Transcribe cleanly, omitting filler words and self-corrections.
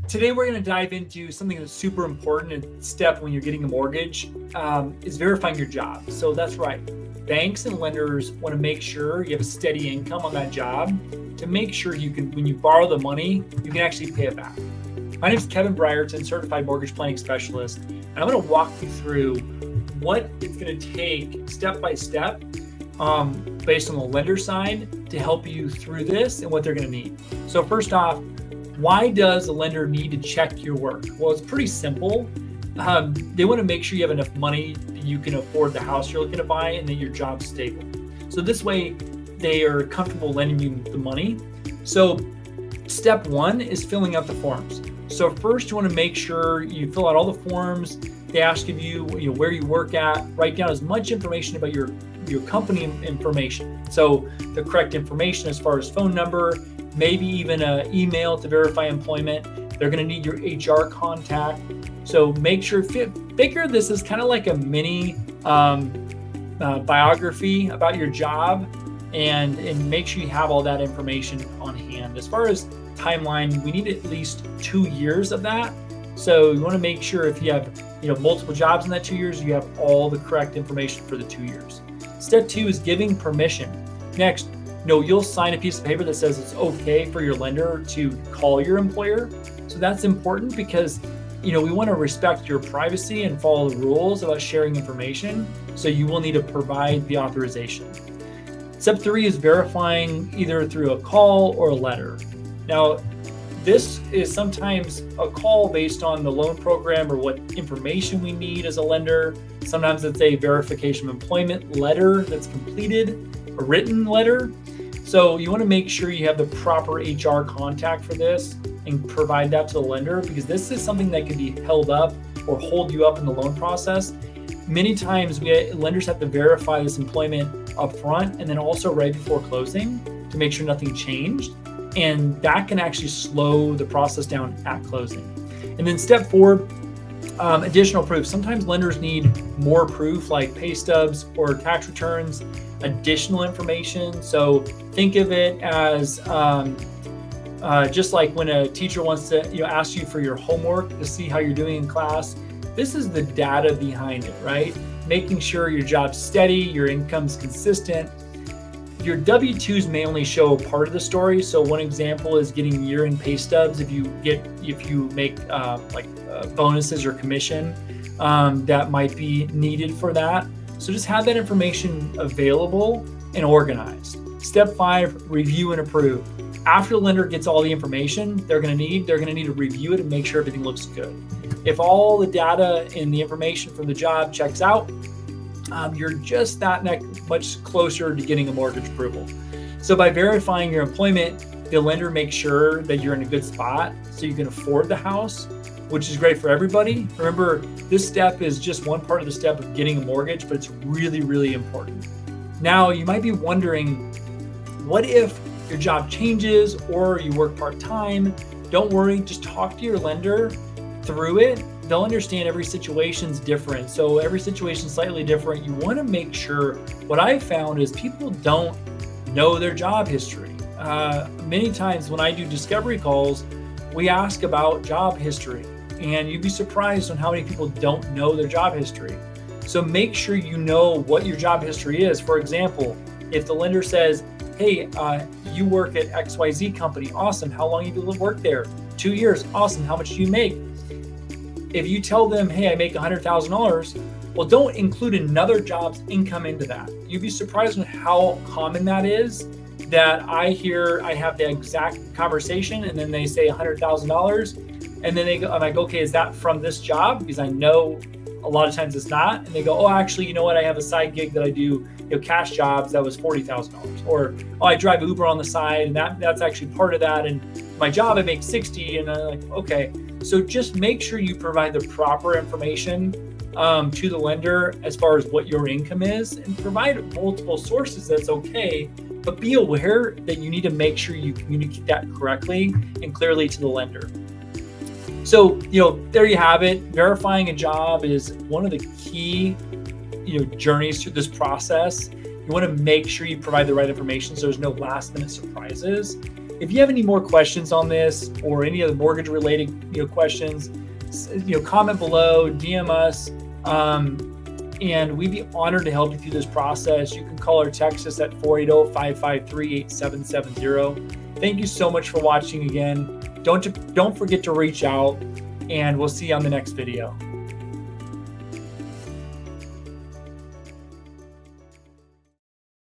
Today, we're going to dive into something that's super important and step when you're getting a mortgage is verifying your job. So that's right. Banks and lenders want to make sure you have a steady income on that job to make sure you can, when you borrow the money, you can actually pay it back. My name is Kevin Brierton, certified mortgage planning specialist, and I'm going to walk you through what it's going to take step by step based on the lender side to help you through this and what they're going to need. So first off, why does a lender need to check your work? Well, it's pretty simple. They want to make sure you have enough money that you can afford the house you're looking to buy and that your job's stable. So this way, they are comfortable lending you the money. So step one is filling out the forms. So first, you want to make sure you fill out all the forms. They ask of you, where you work at. Write down as much information about your company information. So the correct information as far as phone number, maybe even an email to verify employment. They're going to need your HR contact. So make sure, figure this is kind of like a mini biography about your job, and make sure you have all that information on hand. As far as timeline, we need at least 2 years of that. So you want to make sure if you have multiple jobs in that 2 years, you have all the correct information for the 2 years. Step two is giving permission. Next, you'll sign a piece of paper that says it's okay for your lender to call your employer. So that's important because, we want to respect your privacy and follow the rules about sharing information. So you will need to provide the authorization. Step three is verifying either through a call or a letter. Now, this is sometimes a call based on the loan program or what information we need as a lender. Sometimes it's a verification of employment letter that's completed, a written letter. So you want to make sure you have the proper HR contact for this and provide that to the lender, because this is something that can be held up or hold you up in the loan process. Many times lenders have to verify this employment up front and then also right before closing to make sure nothing changed. And that can actually slow the process down at closing. And then step four, additional proof. Sometimes lenders need more proof like pay stubs or tax returns, additional information. So think of it as just like when a teacher wants to ask you for your homework to see how you're doing in class. This is the data behind it, right? Making sure your job's steady, your income's consistent. Your W-2s may only show a part of the story. So one example is getting year-end pay stubs. If you make bonuses or commission, that might be needed for that. So just have that information available and organized. Step five, review and approve. After the lender gets all the information they're going to need to review it and make sure everything looks good. If all the data and the information from the job checks out, you're just that much closer to getting a mortgage approval. So by verifying your employment, the lender makes sure that you're in a good spot so you can afford the house, which is great for everybody. Remember, this step is just one part of the step of getting a mortgage, but it's really, really important. Now, you might be wondering, what if your job changes or you work part-time? Don't worry, just talk to your lender through it. They'll understand every situation's different. So every situation's slightly different. You want to make sure, what I've found is people don't know their job history. Many times when I do discovery calls, we ask about job history, and you'd be surprised on how many people don't know their job history. So make sure you know what your job history is. For example, if the lender says, hey, you work at XYZ company, awesome. How long have you worked there? 2 years, awesome. How much do you make? If you tell them, hey, I make $100,000, well, don't include another job's income into that. You'd be surprised on how common that is, that I have the exact conversation and then they say $100,000. And then I'm like, okay, is that from this job? Because I know a lot of times it's not. And they go, oh, actually, you know what? I have a side gig that I do, cash jobs that was $40,000. Or, oh, I drive Uber on the side and that's actually part of that. And my job, I make 60. And I'm like, okay. So just make sure you provide the proper information to the lender as far as what your income is, and provide multiple sources. That's okay, but be aware that you need to make sure you communicate that correctly and clearly to the lender. So, there you have it. Verifying a job is one of the key, journeys through this process. You want to make sure you provide the right information so there's no last minute surprises. if you have any more questions on this or any other mortgage related questions, comment below, DM us, and we'd be honored to help you through this process. You can call or text us at 480-553-8770. Thank you so much for watching again. Don't forget to reach out, and we'll see you on the next video.